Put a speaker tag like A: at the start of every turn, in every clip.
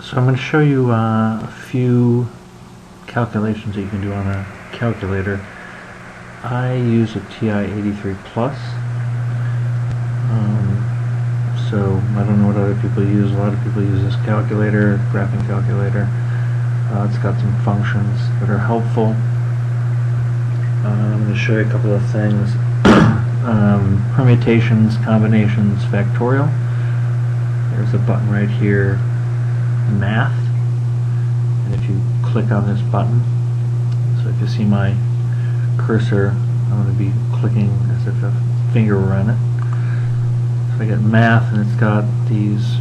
A: So I'm going to show you a few calculations that you can do on a calculator. I use a TI83 Plus. So I don't know what other people use. A lot of people use this calculator, graphing calculator. It's got some functions that are helpful. I'm going to show you a couple of things. Permutations, combinations, factorial. There's a button right here, math, and if you click on this button, so if you see my cursor, I'm going to be clicking as if a finger were on it. So I get math, and it's got these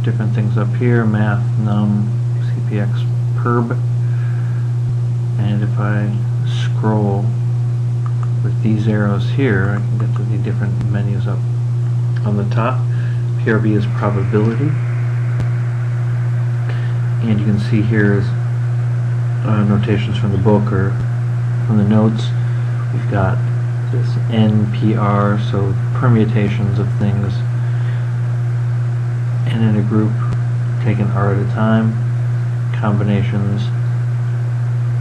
A: different things up here: math, num, cpx, perb. And if I scroll with these arrows here, I can get to the different menus up on the top. PRB is probability, and you can see here is notations from the book or from the notes. We've got this NPR, so permutations of things, n in a group taken r at a time, combinations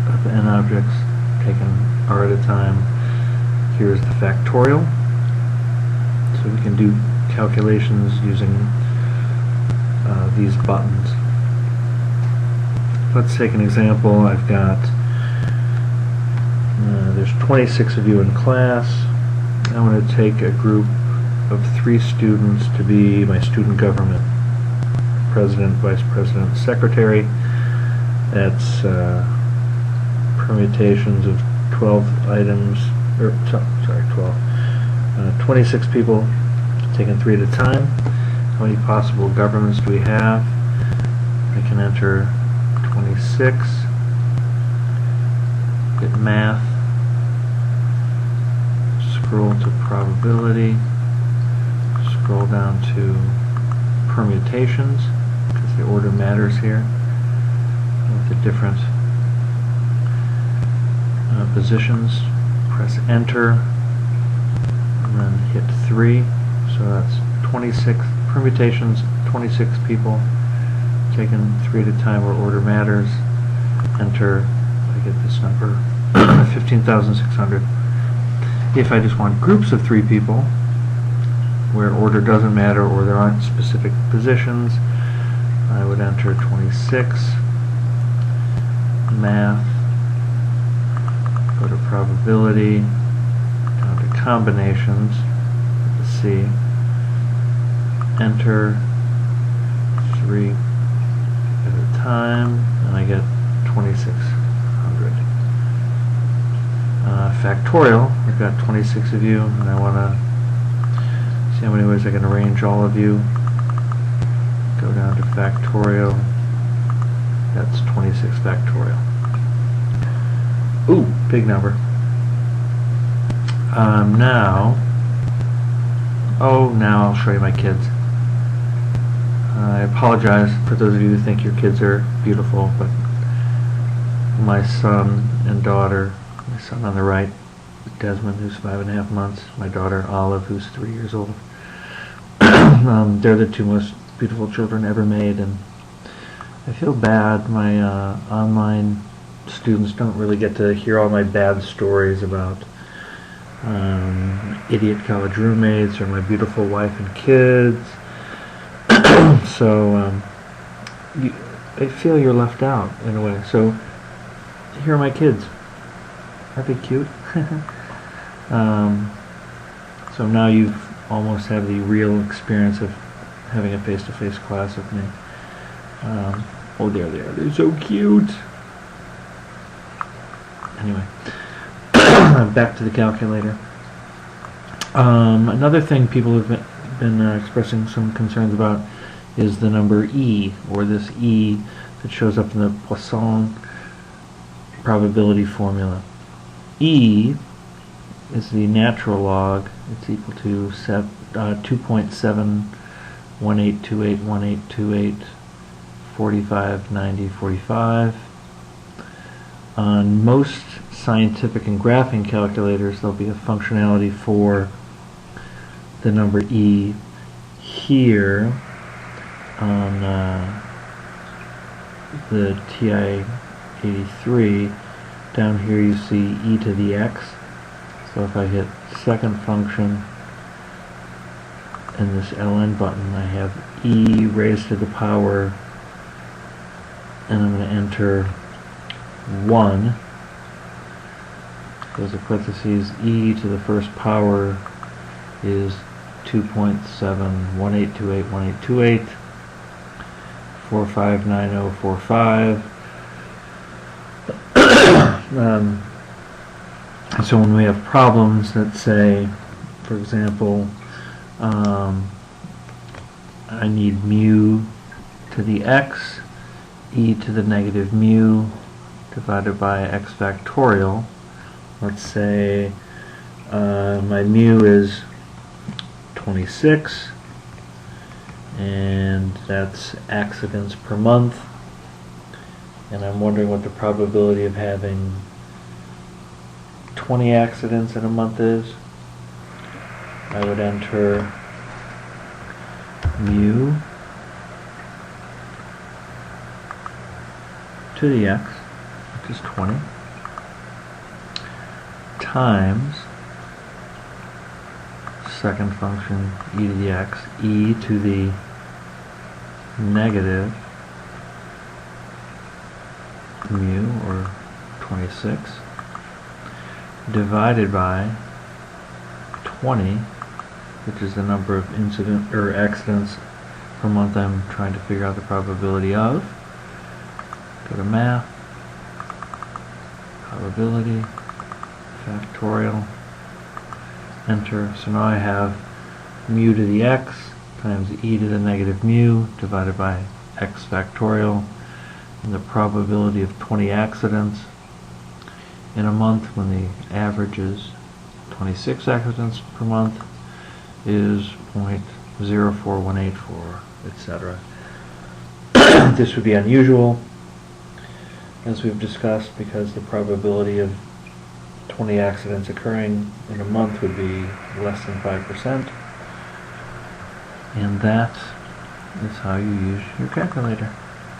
A: of n objects taken r at a time. Here's the factorial, so we can do calculations using these buttons. Let's take an example. I've got there's 26 of you in class. I want to take a group of 3 students to be my student government: president, vice president, secretary. That's permutations of 12 items, or sorry, 26 people taken 3 at a time. How many possible governments do we have? I can enter 26, get math, scroll to probability, scroll down to permutations, because the order matters here, with the different positions. Press enter, and then hit 3. So that's 26 permutations, 26 people taken 3 at a time where order matters. Enter, I get this number, 15,600. If I just want groups of 3 people where order doesn't matter or there aren't specific positions, I would enter 26, math, go to probability, down to combinations, C, enter 3 at a time, and I get 2600. Factorial, I've got 26 of you, and I want to see how many ways I can arrange all of you. Go down to factorial, that's 26 factorial. Ooh, big number. Now I'll show you my kids. I apologize for those of you who think your kids are beautiful, but my son and daughter, my son on the right, Desmond, who's 5.5 months, my daughter Olive, who's 3 years old, they're the 2 most beautiful children ever made, and I feel bad. My online students don't really get to hear all my bad stories about idiot college roommates or my beautiful wife and kids. So I feel you're left out in a way. So here are my kids. Aren't they cute? So now you've almost had the real experience of having a face-to-face class with me. Oh, there they are. They're so cute. Anyway, back to the calculator. Another thing people have been expressing some concerns about is the number E, or this E that shows up in the Poisson probability formula. E is the natural log. It's equal to 2.718281828 45 90 45. On most scientific and graphing calculators, there'll be a functionality for the number E here on the TI83, down here you see e to the x. So if I hit second function and this ln button, I have e raised to the power, and I'm going to enter 1. Close the parentheses, e to the first power is 2.718281828 459045. So when we have problems that say, for example, I need mu to the x, e to the negative mu divided by x factorial. Let's say my mu is 26, and that's accidents per month, and I'm wondering what the probability of having 20 accidents in a month is. I would enter mu to the x, which is 20, times second function e to the x, e to the negative mu, or 26, divided by 20, which is the number of accidents per month I'm trying to figure out the probability of. Go to math, probability, factorial, enter. So now I have mu to the x times e to the negative mu divided by x factorial, and the probability of 20 accidents in a month, when the average is 26 accidents per month, is 0.04184, etc. This would be unusual, as we've discussed, because the probability of 20 accidents occurring in a month would be less than 5%. And that is how you use your calculator.